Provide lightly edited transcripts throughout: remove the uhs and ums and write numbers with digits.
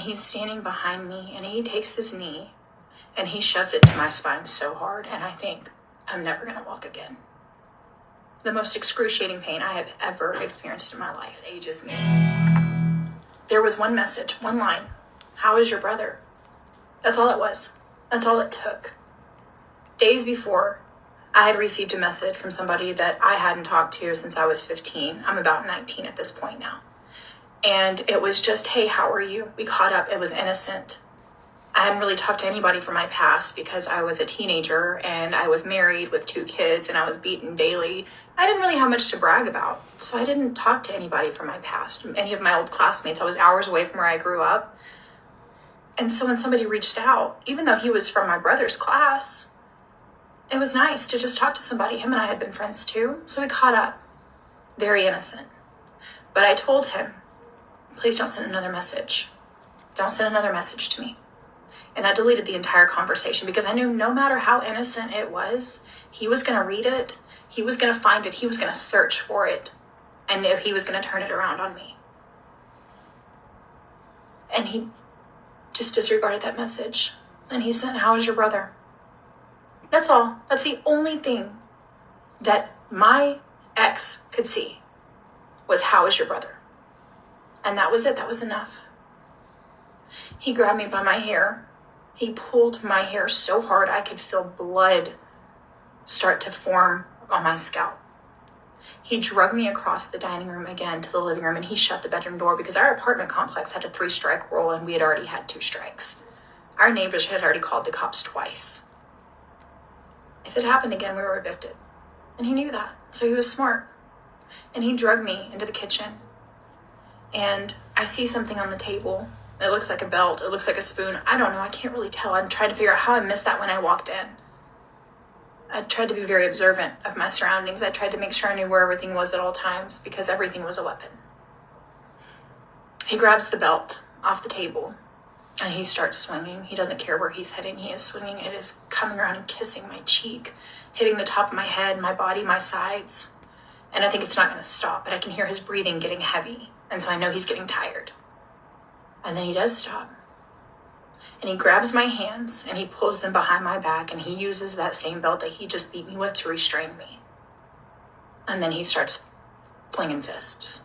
He's standing behind me and he takes his knee and he shoves it to my spine so hard, and I think I'm never going to walk again. The most excruciating pain I have ever experienced in my life. It ages me. There was one message, one line. How is your brother? That's all it was. That's all it took. Days before, I had received a message from somebody that I hadn't talked to since I was 15. I'm about 19 at this point now. And it was just, hey, how are you? We caught up. It was innocent. I hadn't really talked to anybody from my past because I was a teenager and I was married with 2 kids and I was beaten daily. I didn't really have much to brag about. So I didn't talk to anybody from my past, any of my old classmates. I was hours away from where I grew up. And so when somebody reached out, even though he was from my brother's class, it was nice to just talk to somebody. Him and I had been friends too. So we caught up. Very innocent. But I told him, please don't send another message. Don't send another message to me. And I deleted the entire conversation because I knew no matter how innocent it was, he was going to read it, he was going to find it, he was going to search for it, and he was going to turn it around on me. And he just disregarded that message. And he said, how is your brother? That's all. That's the only thing that my ex could see was, how is your brother? And that was it. That was enough. He grabbed me by my hair. He pulled my hair so hard I could feel blood start to form on my scalp. He dragged me across the dining room again to the living room, and he shut the bedroom door because our apartment complex had a 3-strike rule and we had already had 2 strikes. Our neighbors had already called the cops twice. If it happened again, we were evicted. And he knew that, so he was smart. And he dragged me into the kitchen. And I see something on the table. It looks like a belt. It looks like a spoon. I don't know. I can't really tell. I'm trying to figure out how I missed that when I walked in. I tried to be very observant of my surroundings. I tried to make sure I knew where everything was at all times because everything was a weapon. He grabs the belt off the table and he starts swinging. He doesn't care where he's heading. He is swinging. It is coming around and kissing my cheek, hitting the top of my head, my body, my sides. And I think it's not going to stop, but I can hear his breathing getting heavy. And so I know he's getting tired. And then he does stop. And he grabs my hands and he pulls them behind my back and he uses that same belt that he just beat me with to restrain me. And then he starts flinging fists.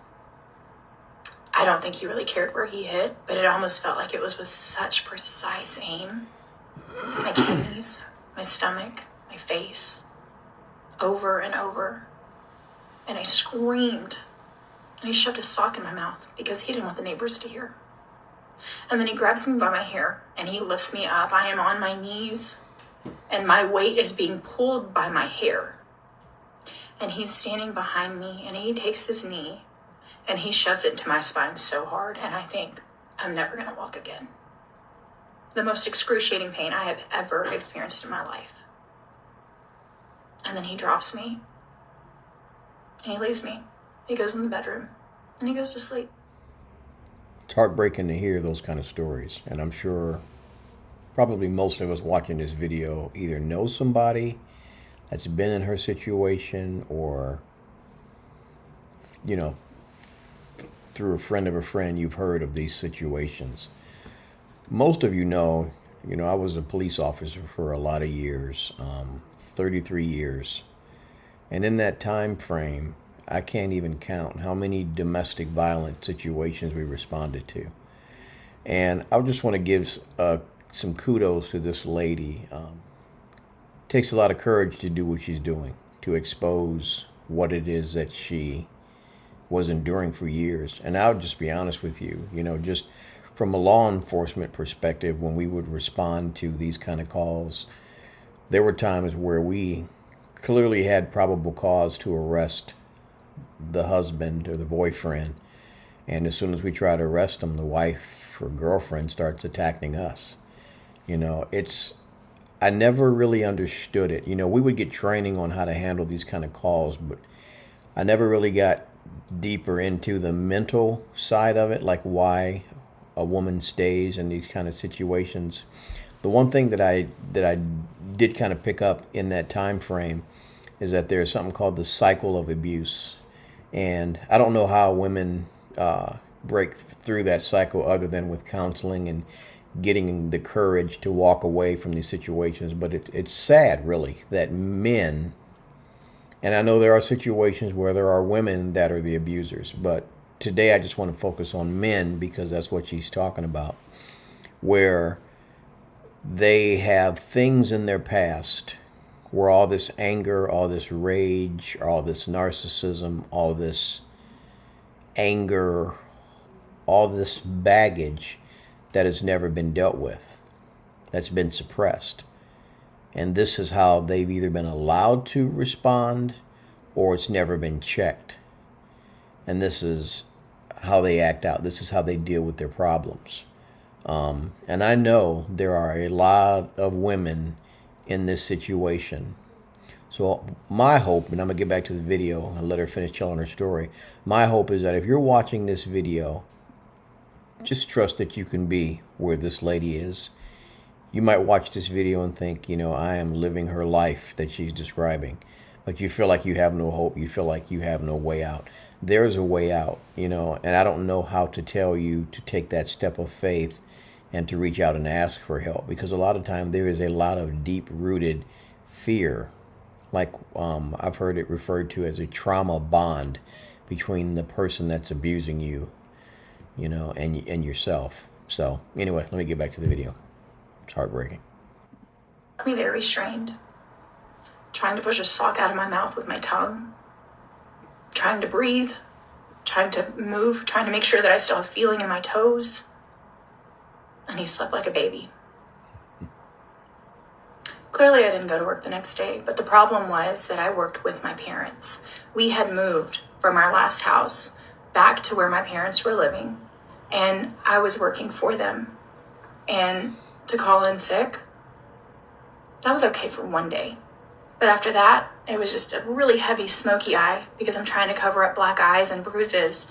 I don't think he really cared where he hit, but it almost felt like it was with such precise aim. My kidneys, my stomach, my face, over and over. And I screamed. And he shoved a sock in my mouth because he didn't want the neighbors to hear. And then he grabs me by my hair and he lifts me up. I am on my knees and my weight is being pulled by my hair. And he's standing behind me and he takes his knee and he shoves it into my spine so hard, and I think I'm never going to walk again. The most excruciating pain I have ever experienced in my life. And then he drops me and he leaves me. He goes in the bedroom and he goes to sleep. It's heartbreaking to hear those kind of stories. And I'm sure probably most of us watching this video either know somebody that's been in her situation or, through a friend of a friend, you've heard of these situations. Most of you know, I was a police officer for a lot of years, 33 years. And in that time frame, I can't even count how many domestic violence situations we responded to. And I just want to give some kudos to this lady. It takes a lot of courage to do what she's doing, to expose what it is that she was enduring for years. And I'll just be honest with you, just from a law enforcement perspective, when we would respond to these kind of calls, there were times where we clearly had probable cause to arrest the husband or the boyfriend. And as soon as we try to arrest them, the wife or girlfriend starts attacking us. I never really understood it. We would get training on how to handle these kind of calls, but I never really got deeper into the mental side of it, like why a woman stays in these kind of situations. The one thing that I did kind of pick up in that time frame is that there's something called the cycle of abuse. And I don't know how women break through that cycle other than with counseling and getting the courage to walk away from these situations. But it's sad, really, that men, and I know there are situations where there are women that are the abusers, but today I just want to focus on men because that's what she's talking about, where they have things in their past where all this anger, all this rage, all this narcissism, all this anger, all this baggage that has never been dealt with, that's been suppressed. And this is how they've either been allowed to respond or it's never been checked. And this is how they act out. This is how they deal with their problems. And I know there are a lot of women in this situation. So my hope, and I'm going to get back to the video and let her finish telling her story. My hope is that if you're watching this video, just trust that you can be where this lady is. You might watch this video and think, I am living her life that she's describing. But you feel like you have no hope. You feel like you have no way out. There's a way out, and I don't know how to tell you to take that step of faith and to reach out and ask for help, because a lot of time there is a lot of deep-rooted fear, like I've heard it referred to as a trauma bond between the person that's abusing you, and yourself. So anyway, let me get back to the video. It's heartbreaking. Me there restrained, trying to push a sock out of my mouth with my tongue, trying to breathe, trying to move, trying to make sure that I still have feeling in my toes. And he slept like a baby. Clearly, I didn't go to work the next day, but the problem was that I worked with my parents. We had moved from our last house back to where my parents were living, and I was working for them. And to call in sick, that was okay for one day. But after that, it was just a really heavy smoky eye because I'm trying to cover up black eyes and bruises.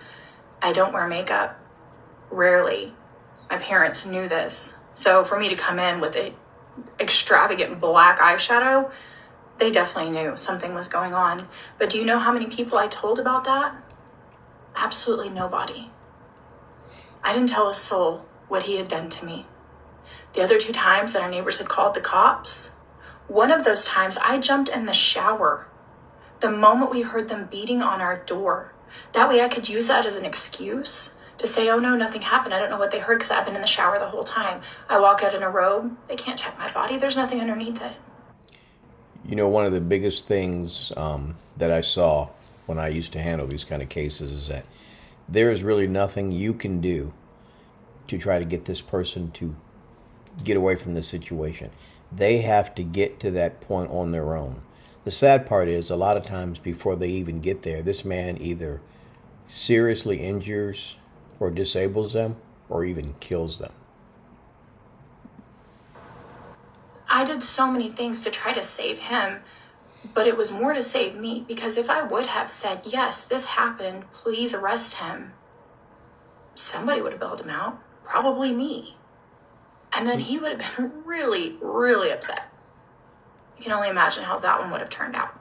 I don't wear makeup, rarely. My parents knew this. So for me to come in with a extravagant black eyeshadow, they definitely knew something was going on. But do you know how many people I told about that? Absolutely nobody. I didn't tell a soul what he had done to me. The other 2 times that our neighbors had called the cops, one of those times I jumped in the shower the moment we heard them beating on our door. That way I could use that as an excuse to say, oh no, nothing happened. I don't know what they heard because I've been in the shower the whole time. I walk out in a robe. They can't check my body. There's nothing underneath it. One of the biggest things that I saw when I used to handle these kind of cases is that there is really nothing you can do to try to get this person to get away from this situation. They have to get to that point on their own. The sad part is a lot of times before they even get there, this man either seriously injures or disables them or even kills them. I did so many things to try to save him, but it was more to save me, because if I would have said, yes, this happened, please arrest him, somebody would have bailed him out, probably me. And then he would have been really, really upset. You can only imagine how that one would have turned out.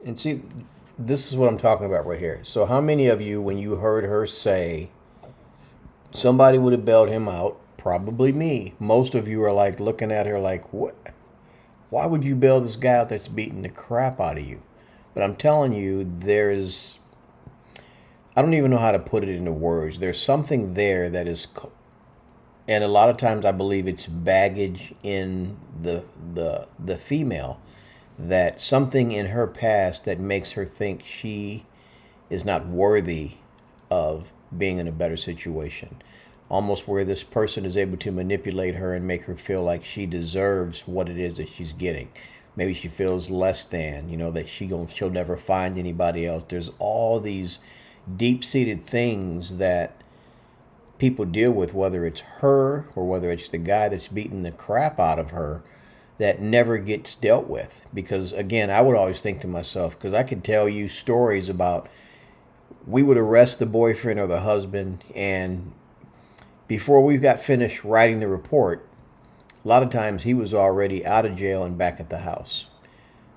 And see, this is what I'm talking about right here. So how many of you, when you heard her say somebody would have bailed him out, probably me, most of you are like looking at her like, what? Why would you bail this guy out that's beating the crap out of you? But I'm telling you, I don't even know how to put it into words. There's something there that is, and a lot of times I believe it's baggage in the female, that something in her past that makes her think she is not worthy of being in a better situation. Almost where this person is able to manipulate her and make her feel like she deserves what it is that she's getting. Maybe she feels less than, that she'll never find anybody else. There's all these deep-seated things that people deal with, whether it's her or whether it's the guy that's beating the crap out of her, that never gets dealt with. Because again, I would always think to myself, because I could tell you stories about, we would arrest the boyfriend or the husband, and before we got finished writing the report, a lot of times he was already out of jail and back at the house.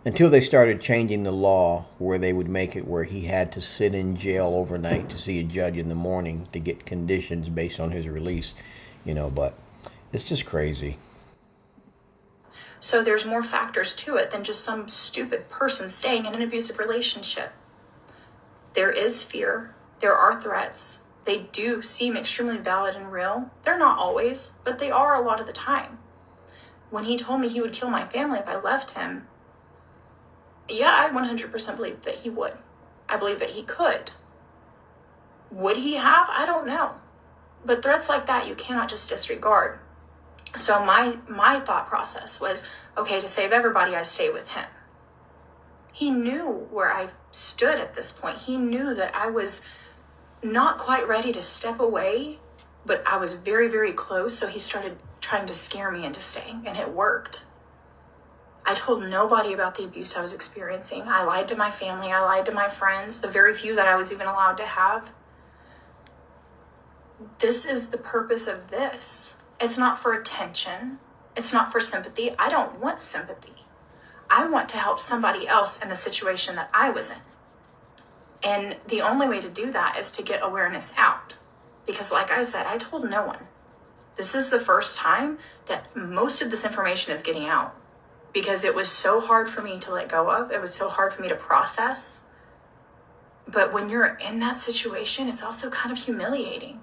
Until they started changing the law where they would make it where he had to sit in jail overnight to see a judge in the morning to get conditions based on his release, but it's just crazy. So there's more factors to it than just some stupid person staying in an abusive relationship. There is fear. There are threats. They do seem extremely valid and real. They're not always, but they are a lot of the time. When he told me he would kill my family if I left him, yeah, I 100% believe that he would. I believe that he could. Would he have? I don't know. But threats like that, you cannot just disregard. So my thought process was, okay, to save everybody, I stay with him. He knew where I stood at this point. He knew that I was not quite ready to step away, but I was very, very close. So he started trying to scare me into staying, and it worked. I told nobody about the abuse I was experiencing. I lied to my family. I lied to my friends, the very few that I was even allowed to have. This is the purpose of this. It's not for attention. It's not for sympathy. I don't want sympathy. I want to help somebody else in the situation that I was in. And the only way to do that is to get awareness out. Because like I said, I told no one. This is the first time that most of this information is getting out. Because it was so hard for me to let go of. It was so hard for me to process. But when you're in that situation, it's also kind of humiliating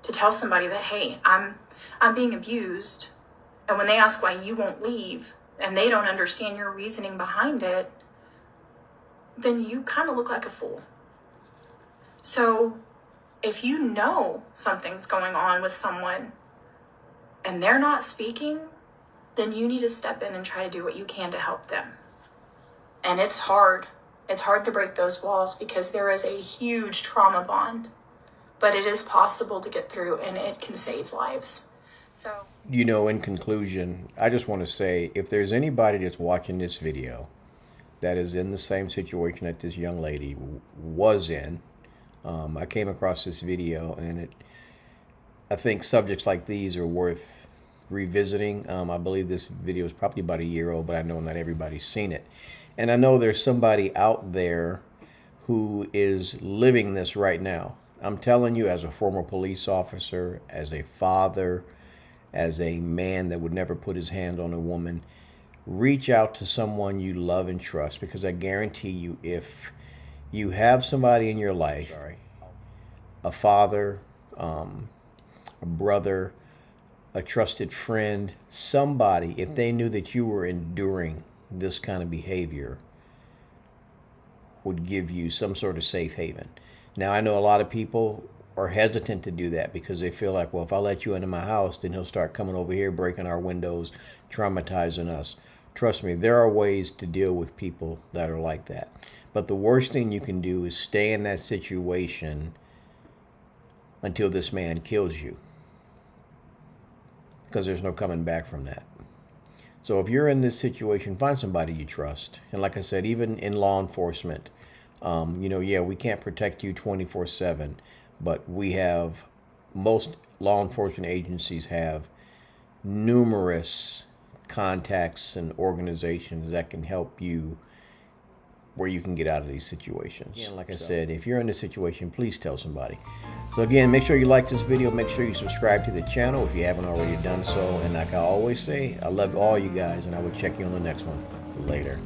to tell somebody that, hey, I'm being abused. And when they ask why you won't leave and they don't understand your reasoning behind it, then you kind of look like a fool. So if you know something's going on with someone and they're not speaking, then you need to step in and try to do what you can to help them. And it's hard. It's hard to break those walls because there is a huge trauma bond, but it is possible to get through and it can save lives. So, in conclusion, I just want to say, if there's anybody that's watching this video that is in the same situation that this young lady was in, I came across this video, and I think subjects like these are worth revisiting. I believe this video is probably about a year old, but I know not everybody's seen it. And I know there's somebody out there who is living this right now. I'm telling you, as a former police officer, as a father, as a man that would never put his hand on a woman, reach out to someone you love and trust, because I guarantee you, if you have somebody in your life, a father, a brother, a trusted friend, somebody, if they knew that you were enduring this kind of behavior, would give you some sort of safe haven. Now, I know a lot of people are hesitant to do that because they feel like, well, if I let you into my house, then he'll start coming over here, breaking our windows, traumatizing us. Trust me, there are ways to deal with people that are like that. But the worst thing you can do is stay in that situation until this man kills you, because there's no coming back from that. So if you're in this situation, find somebody you trust. And like I said, even in law enforcement, we can't protect you 24/7, but most law enforcement agencies have numerous contacts and organizations that can help you where you can get out of these situations. Again, like I said, if you're in this situation, please tell somebody. So again, make sure you like this video. Make sure you subscribe to the channel if you haven't already done so. And like I always say, I love all you guys, and I will check you on the next one. Later.